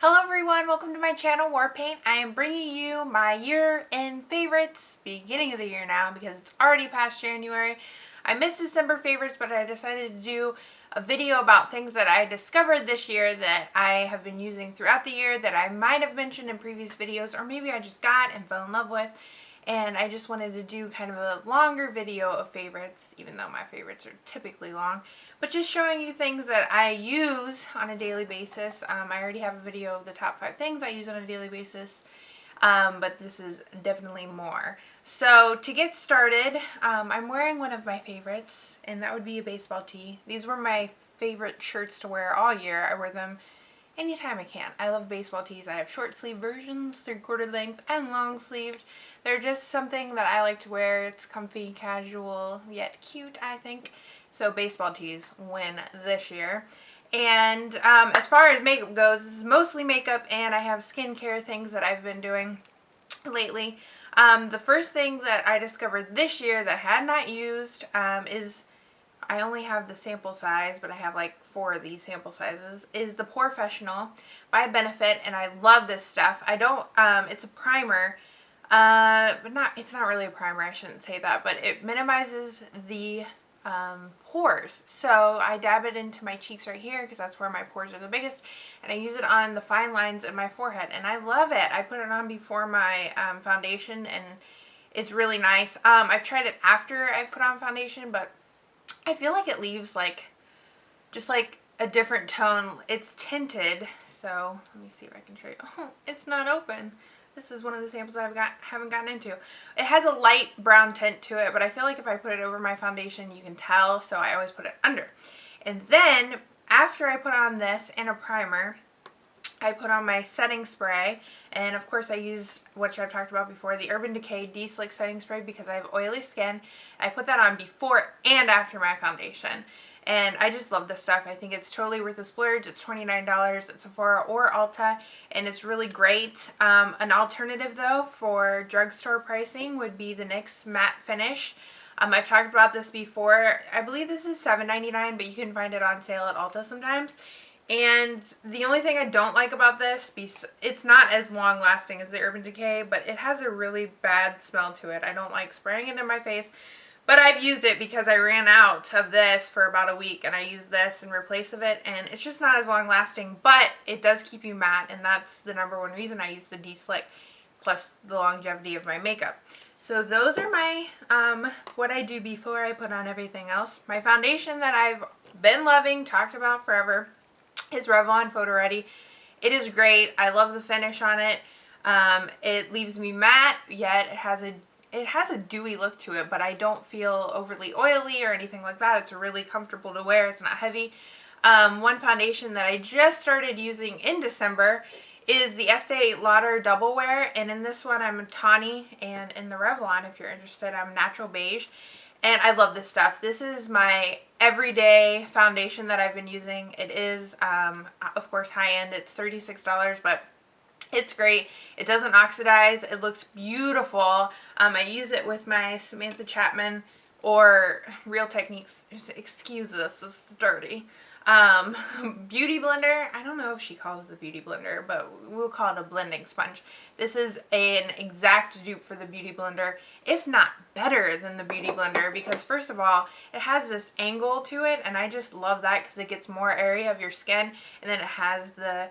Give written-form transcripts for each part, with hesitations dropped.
Hello everyone, welcome to my channel, Warpaint. I am bringing you my year-end favorites, beginning of the year now because it's already past January. I missed December favorites, but I decided to do a video about things that I discovered this year that I have been using throughout the year that I might have mentioned in previous videos, or maybe I just got and fell in love with. And I just wanted to do kind of a longer video of favorites, even though my favorites are typically long, but just showing you things that I use on a daily basis. I already have a video of the top 5 things I use on a daily basis, but this is definitely more. So to get started, I'm wearing one of my favorites, and that would be a baseball tee. These were my favorite shirts to wear all year. I wear them anytime I can. I love baseball tees. I have short sleeve versions, 3/4 length, and long sleeved. They're just something that I like to wear. It's comfy, casual, yet cute, I think. So baseball tees win this year. And as far as makeup goes, this is mostly makeup, and I have skincare things that I've been doing lately. The first thing that I discovered this year that I had not used is, I only have the sample size, but I have like 4 of these sample sizes, is the Professional by Benefit, and I love this stuff. I don't, it's a primer, but it's not really a primer, I shouldn't say that, but it minimizes the pores. So I dab it into my cheeks right here because that's where my pores are the biggest, and I use it on the fine lines in my forehead, and I love it. I put it on before my foundation, and it's really nice. I've tried it after I've put on foundation, but I feel like it leaves just like a different tone. It's tinted, so let me see if I can show you. Oh, it's not open. This is one of the samples haven't gotten into. It has a light brown tint to it, but I feel like if I put it over my foundation, you can tell, so I always put it under. And then after I put on this and a primer, I put on my setting spray, and of course I use, which I've talked about before, the Urban Decay De-Slick Setting Spray because I have oily skin. I put that on before and after my foundation, and I just love this stuff. I think it's totally worth the splurge. It's $29 at Sephora or Ulta, and it's really great. An alternative though for drugstore pricing would be the NYX Matte Finish. I've talked about this before. I believe this is $7.99, but you can find it on sale at Ulta sometimes. And the only thing I don't like about this, it's not as long lasting as the Urban Decay, but it has a really bad smell to it. I don't like spraying it in my face, but I've used it because I ran out of this for about a week, and I used this in replace of it, and it's just not as long lasting, but it does keep you matte, and that's the #1 reason I use the De-Slick, plus the longevity of my makeup. So those are my, what I do before I put on everything else. My foundation that I've been loving, talked about forever, is Revlon Photo Ready. It is great. I love the finish on it. It leaves me matte, yet it has a dewy look to it, but I don't feel overly oily or anything like that. It's really comfortable to wear. It's not heavy. One foundation that I just started using in December is the Estee Lauder Double Wear, and in this one I'm tawny, and in the Revlon, if you're interested, I'm natural beige. And I love this stuff. This is my everyday foundation that I've been using. It is, of course, high-end. It's $36, but it's great. It doesn't oxidize. It looks beautiful. I use it with my Samantha Chapman or Real Techniques. Excuse this is dirty. Beauty blender. I don't know if she calls it the beauty blender, but we'll call it a blending sponge. This is an exact dupe for the beauty blender, if not better than the beauty blender, because first of all, it has this angle to it, and I just love that because it gets more area of your skin, and then it has the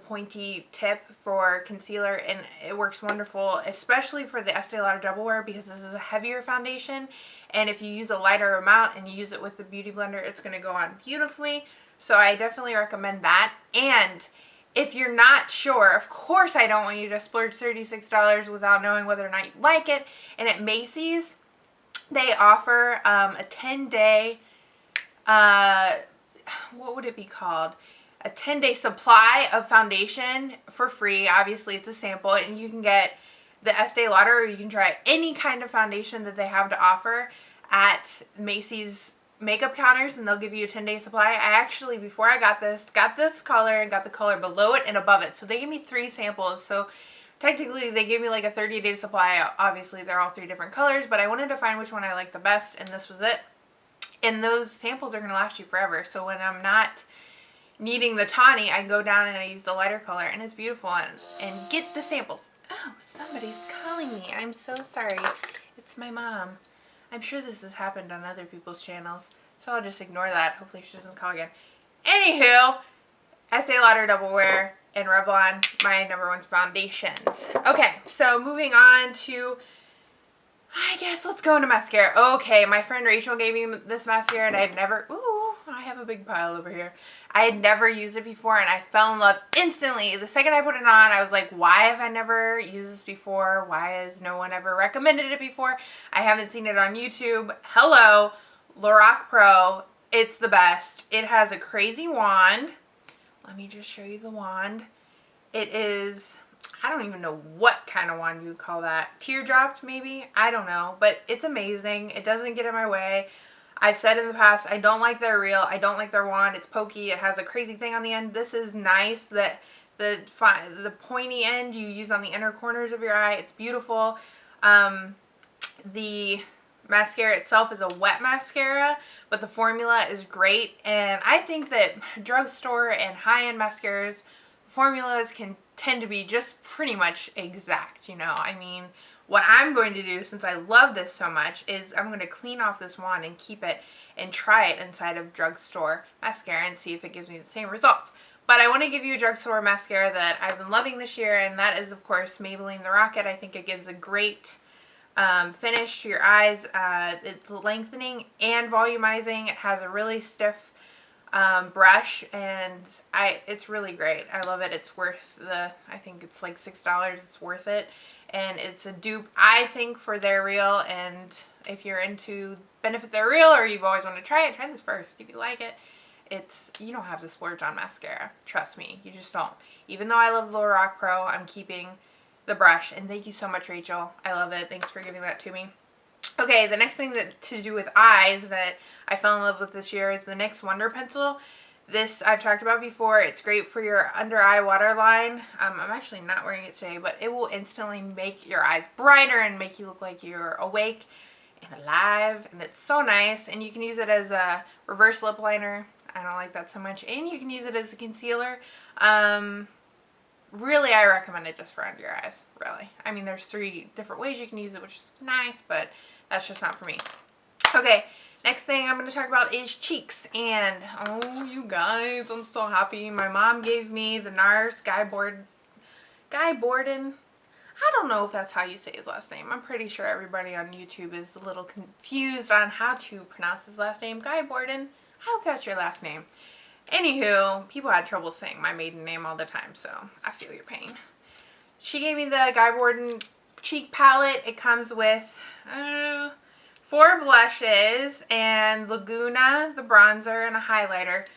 pointy tip for concealer, and it works wonderful, especially for the Estee Lauder Double Wear, because this is a heavier foundation, and if you use a lighter amount and you use it with the beauty blender, it's going to go on beautifully. So I definitely recommend that. And if you're not sure, of course I don't want you to splurge $36 without knowing whether or not you like it, and at Macy's they offer a 10-day what would it be called? A 10-day supply of foundation for free. Obviously it's a sample, and you can get the Estee Lauder, or you can try any kind of foundation that they have to offer at Macy's makeup counters, and they'll give you a 10-day supply. I actually, before I got this color and got the color below it and above it. So they gave me 3 samples. So technically they gave me like a 30-day supply. Obviously they're all 3 different colors, but I wanted to find which one I liked the best, and this was it. And those samples are going to last you forever. So when I'm not needing the tawny, I go down and I use the lighter color, and it's beautiful. And get the samples. Oh, somebody's calling me. I'm so sorry. It's my mom. I'm sure this has happened on other people's channels, so I'll just ignore that. Hopefully she doesn't call again. Anywho, Estee Lauder Double Wear and Revlon, my #1 foundations. Okay, so moving on to, I guess let's go into mascara. Okay, my friend Rachel gave me this mascara, and I had never, ooh, I have a big pile over here. I had never used it before, and I fell in love instantly. The second I put it on, I was like, why have I never used this before? Why has no one ever recommended it before? I haven't seen it on YouTube. Hello, Lorac Pro. It's the best. It has a crazy wand. Let me just show you the wand. It is, I don't even know what kind of wand you would call that. Teardropped, maybe? I don't know. But it's amazing. It doesn't get in my way. I've said in the past, I don't like their reel. I don't like their wand. It's pokey. It has a crazy thing on the end. This is nice. That the pointy end you use on the inner corners of your eye. It's beautiful. The mascara itself is a wet mascara, but the formula is great. And I think that drugstore and high-end mascaras, formulas can tend to be just pretty much exact, you know. I mean, what I'm going to do, since I love this so much, is I'm going to clean off this wand and keep it and try it inside of drugstore mascara and see if it gives me the same results. But I want to give you a drugstore mascara that I've been loving this year, and that is, of course, Maybelline The Rocket. I think it gives a great finish to your eyes. It's lengthening and volumizing. It has a really stiff brush, and it's really great. I love it. It's worth I think it's like $6. It's worth it. And it's a dupe, I think, for their reel. And if you're into Benefit Their Reel, or you've always wanted to try it, try this first. If you like it, you don't have to splurge on mascara. Trust me, you just don't. Even though I love Lorac Pro, I'm keeping the brush. And thank you so much, Rachel. I love it. Thanks for giving that to me. Okay, the next thing to do with eyes that I fell in love with this year is the NYX Wonder Pencil. This I've talked about before. It's great for your under eye waterline. I'm actually not wearing it today, but it will instantly make your eyes brighter and make you look like you're awake and alive, and it's so nice. And you can use it as a reverse lip liner. I don't like that so much. And you can use it as a concealer. Really, I recommend it just for under your eyes, really. I mean, there's 3 different ways you can use it, which is nice, but that's just not for me. Okay, next thing I'm going to talk about is cheeks. And, oh, you guys, I'm so happy. My mom gave me the NARS Guy Borden. I don't know if that's how you say his last name. I'm pretty sure everybody on YouTube is a little confused on how to pronounce his last name. Guy Borden. I hope that's your last name. Anywho, people had trouble saying my maiden name all the time, so I feel your pain. She gave me the Guy Borden cheek palette. It comes with 4 blushes and Laguna, the bronzer, and a highlighter.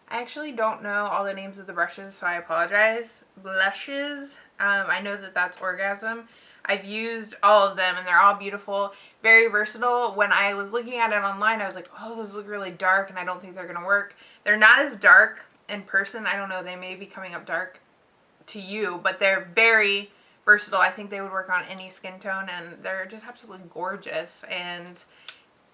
I actually don't know all the names of the brushes, so I apologize. Blushes. I know that that's Orgasm. I've used all of them, and they're all beautiful, very versatile. When I was looking at it online, I was like, oh, those look really dark, and I don't think they're going to work. They're not as dark in person. I don't know. They may be coming up dark to you, but they're very versatile. I think they would work on any skin tone, and they're just absolutely gorgeous. And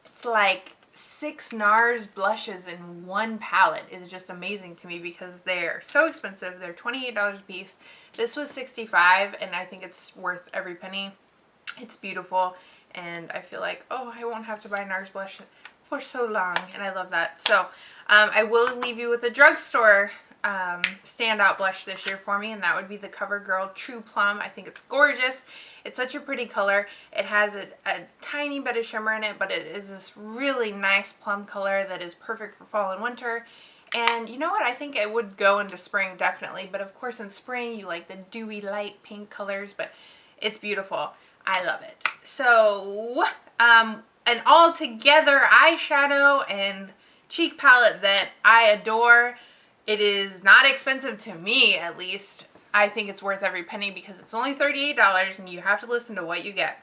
it's like 6 NARS blushes in one palette is just amazing to me because they're so expensive. They're $28 a piece. This was $65, and I think it's worth every penny. It's beautiful, and I feel like, oh, I won't have to buy NARS blush for so long, and I love that. So I will leave you with a drugstore standout blush this year for me, and that would be the CoverGirl True Plum. I think it's gorgeous. It's such a pretty color. It has a tiny bit of shimmer in it, but it is this really nice plum color that is perfect for fall and winter. And you know what? I think it would go into spring, definitely. But of course in spring you like the dewy light pink colors, but it's beautiful. I love it. So an all-together eyeshadow and cheek palette that I adore. It is not expensive to me, at least. I think it's worth every penny because it's only $38, and you have to listen to what you get.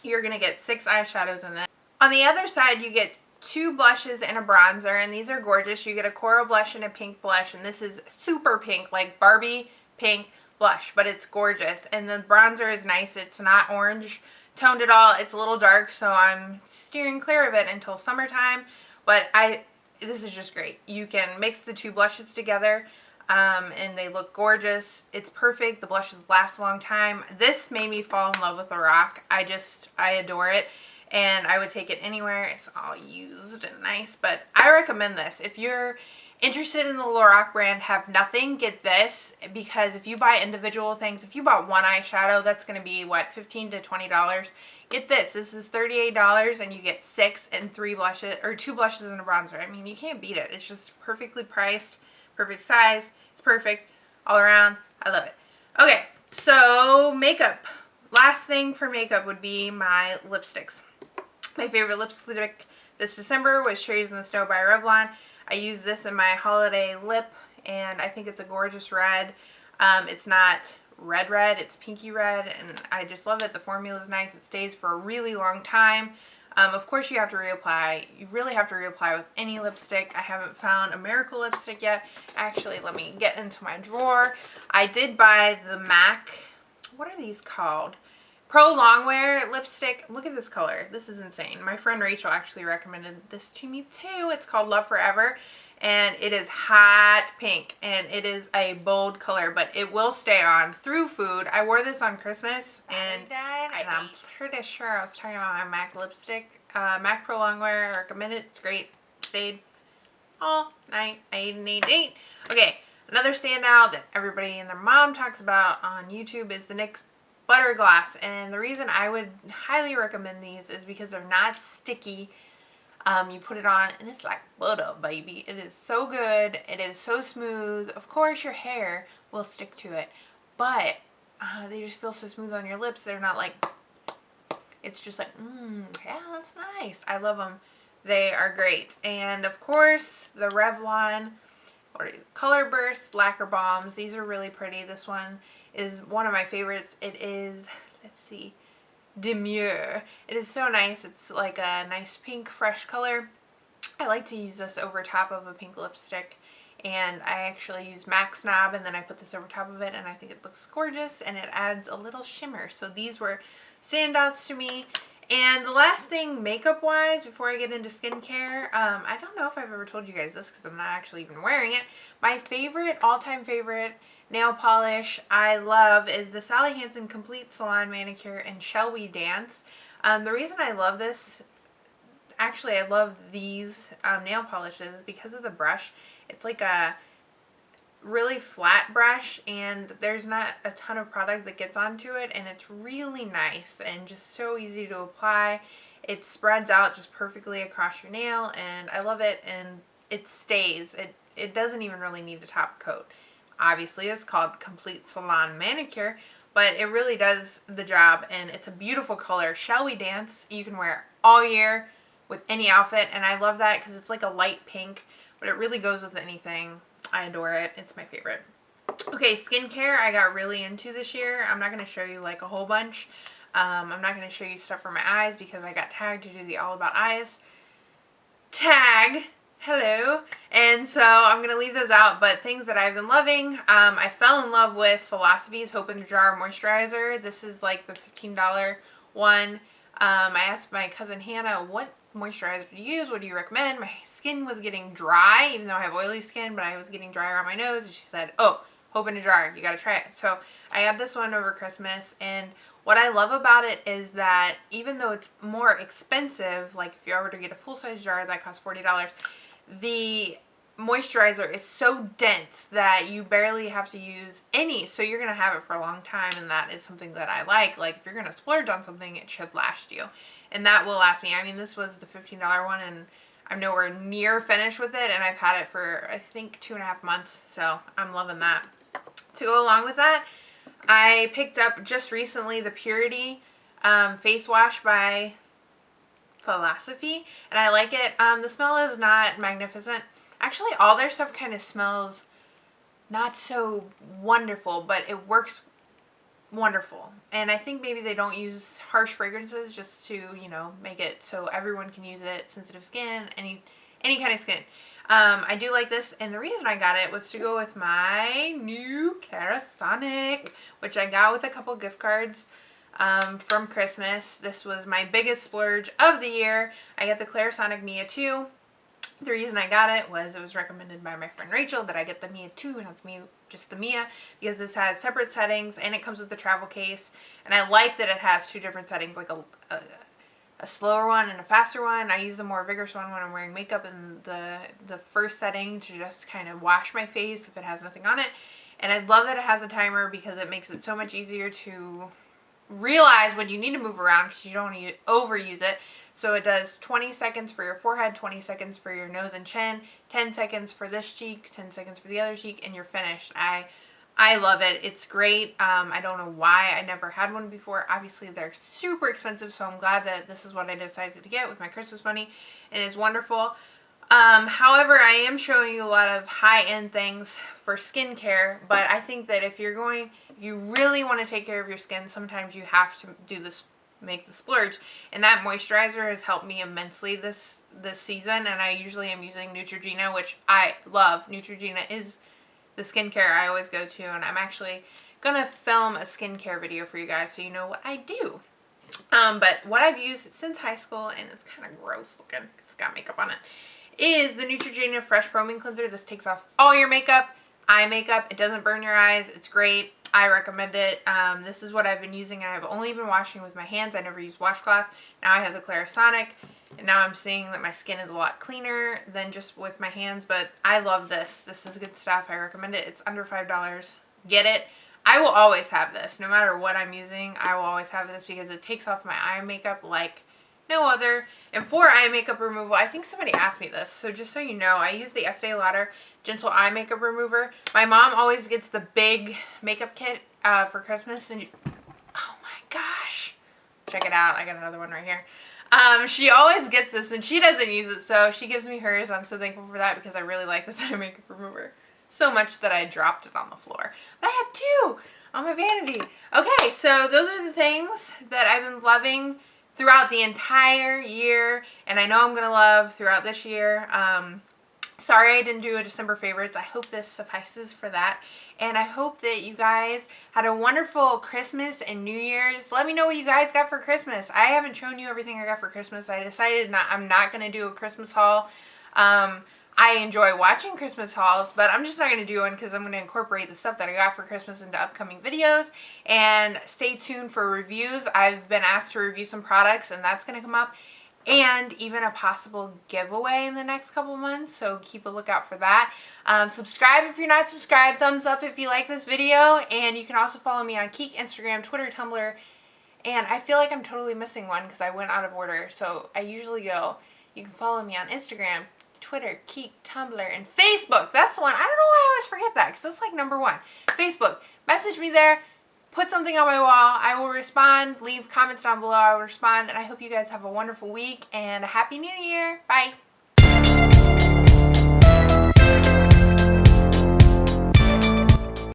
You're going to get 6 eyeshadows in this. On the other side, you get 2 blushes and a bronzer, and these are gorgeous. You get a coral blush and a pink blush, and this is super pink, like Barbie pink blush, but it's gorgeous. And the bronzer is nice. It's not orange toned at all. It's a little dark, so I'm steering clear of it until summertime, but I this is just great. You can mix the two blushes together, and they look gorgeous. It's perfect. The blushes last a long time. This made me fall in love with Lorac. I adore it, and I would take it anywhere. It's all used and nice, but I recommend this. If you're interested in the Lorac brand, have nothing, get this, because if you buy individual things, if you bought one eyeshadow, that's going to be what, $15 to $20. Get this. This is $38 and you get 6 and 3 blushes, or 2 blushes and a bronzer. I mean, you can't beat it. It's just perfectly priced, perfect size. It's perfect all around. I love it. Okay, so makeup. Last thing for makeup would be my lipsticks. My favorite lipstick this December was Cherries in the Snow by Revlon. I use this in my holiday lip, and I think it's a gorgeous red. It's not red, it's pinky red, and I just love it. The formula is nice. It stays for a really long time. Of course, you have to reapply. You really have to reapply with any lipstick. I haven't found a miracle lipstick yet. Actually, let me get into my drawer. I did buy the MAC, what are these called? Pro Longwear lipstick. Look at this color. This is insane. My friend Rachel actually recommended this to me too. It's called Love Forever, and it is hot pink, and it is a bold color, but it will stay on through food. I wore this on Christmas, and I'm pretty sure I was talking about my MAC lipstick. MAC Pro Longwear. I recommend it. It's great. Stayed all night. I ate and ate and ate. Okay, another standout that everybody and their mom talks about on YouTube is the NYX Butter Gloss, and the reason I would highly recommend these is because they're not sticky. You put it on and it's like butter, baby. It is so good. It is so smooth. Of course your hair will stick to it, but they just feel so smooth on your lips. They're not like, it's just like, yeah, that's nice. I love them. They are great. And of course the Revlon Color Burst Lacquer Bombs. These are really pretty. This one is one of my favorites. It is, let's see, Demure. It is so nice. It's like a nice pink, fresh color. I like to use this over top of a pink lipstick, and I actually use MAC Snob, and then I put this over top of it, and I think it looks gorgeous, and it adds a little shimmer. So these were standouts to me. And the last thing makeup wise before I get into skincare, I don't know if I've ever told you guys this because I'm not actually even wearing it. My favorite, all-time favorite nail polish I love is the Sally Hansen Complete Salon Manicure in Shall We Dance. The reason I love this, actually I love these nail polishes because of the brush. It's like a really flat brush, and there's not a ton of product that gets onto it, and it's really nice and just so easy to apply. It spreads out just perfectly across your nail, and I love it, and it stays. It doesn't even really need a top coat. Obviously it's called Complete Salon Manicure, but it really does the job, and it's a beautiful color. Shall We Dance, you can wear all year with any outfit, and I love that because it's like a light pink, but it really goes with anything. I adore it. It's my favorite. Okay, skincare I got really into this year. I'm not going to show you like a whole bunch. I'm not going to show you stuff for my eyes because I got tagged to do the All About Eyes tag. Hello. And so I'm going to leave those out, but things that I've been loving. I fell in love with Philosophy's Hope in a Jar Moisturizer. This is like the $15 one. I asked my cousin Hannah, what moisturizer do you use? What do you recommend? My skin was getting dry, even though I have oily skin, but I was getting dry around my nose, and she said, oh, Hope in a Jar, you gotta try it. So I had this one over Christmas, and what I love about it is that even though it's more expensive, like if you were to get a full-size jar that costs $40, the moisturizer is so dense that you barely have to use any, so you're gonna have it for a long time, and that is something that I like. Like if you're gonna splurge on something, it should last you, and that will last me. I mean, this was the $15 one, and I'm nowhere near finished with it, and I've had it for I think 2.5 months, so I'm loving that. To go along with that, I picked up just recently the Purity face wash by Philosophy, and I like it. The smell is not magnificent. Actually, all their stuff kind of smells not so wonderful, but it works wonderful. And I think maybe they don't use harsh fragrances just to, you know, make it so everyone can use it. Sensitive skin, any kind of skin. I do like this, and the reason I got it was to go with my new Clarisonic, which I got with a couple gift cards from Christmas. This was my biggest splurge of the year. I got the Clarisonic Mia 2. The reason I got it was recommended by my friend Rachel that I get the Mia 2, not the Mia, just the Mia, because this has separate settings and it comes with the travel case. And I like that it has 2 different settings, like a slower one and a faster one. I use the more vigorous one when I'm wearing makeup, and the first setting to just kind of wash my face if it has nothing on it. And I love that it has a timer because it makes it so much easier to realize when you need to move around because you don't want to overuse it. So it does 20 seconds for your forehead, 20 seconds for your nose and chin, 10 seconds for this cheek, 10 seconds for the other cheek, and you're finished. I love it. It's great. I don't know why I never had one before. Obviously, they're super expensive, so I'm glad that this is what I decided to get with my Christmas money. It is wonderful. However, I am showing you a lot of high-end things for skincare, but I think that if you really want to take care of your skin, sometimes you have to do this, make the splurge. And that moisturizer has helped me immensely this season, and I usually am using Neutrogena, which I love. Neutrogena is the skincare I always go to, and I'm actually gonna film a skincare video for you guys so you know what I do. But what I've used since high school, and it's kind of gross looking because it's got makeup on it, is the Neutrogena Fresh Foaming Cleanser. This takes off all your makeup, eye makeup. It doesn't burn your eyes. It's great. I recommend it. This is what I've been using, and I've only been washing with my hands. I never use washcloth. Now I have the Clarisonic, and now I'm seeing that my skin is a lot cleaner than just with my hands, but I love this. This is good stuff. I recommend it. It's under $5. Get it. I will always have this. No matter what I'm using, I will always have this because it takes off my eye makeup like no other. And for eye makeup removal, I think somebody asked me this, so just so you know, I use the Estee Lauder Gentle Eye Makeup Remover. My mom always gets the big makeup kit for Christmas, and oh my gosh, check it out. I got another one right here. She always gets this, and she doesn't use it, so she gives me hers. I'm so thankful for that because I really like this eye makeup remover so much that I dropped it on the floor. But I have 2 on my vanity. Okay, so those are the things that I've been loving throughout the entire year, and I know I'm going to love throughout this year. Sorry I didn't do a December favorites. I hope this suffices for that, and I hope that you guys had a wonderful Christmas and New Year's. Let me know what you guys got for Christmas. I haven't shown you everything I got for Christmas. I decided I'm not going to do a Christmas haul. I enjoy watching Christmas hauls, but I'm just not going to do one because I'm going to incorporate the stuff that I got for Christmas into upcoming videos. And stay tuned for reviews. I've been asked to review some products, and that's going to come up. And even a possible giveaway in the next couple months, so keep a lookout for that. Subscribe if you're not subscribed. Thumbs up if you like this video. And you can also follow me on Keek, Instagram, Twitter, Tumblr. And I feel like I'm totally missing one because I went out of order. So I usually go, you can follow me on Instagram, Twitter, Keek, Tumblr, and Facebook. That's the one. I don't know why I always forget that because that's like #1. Facebook. Message me there. Put something on my wall. I will respond. Leave comments down below. I will respond. And I hope you guys have a wonderful week and a Happy New Year. Bye.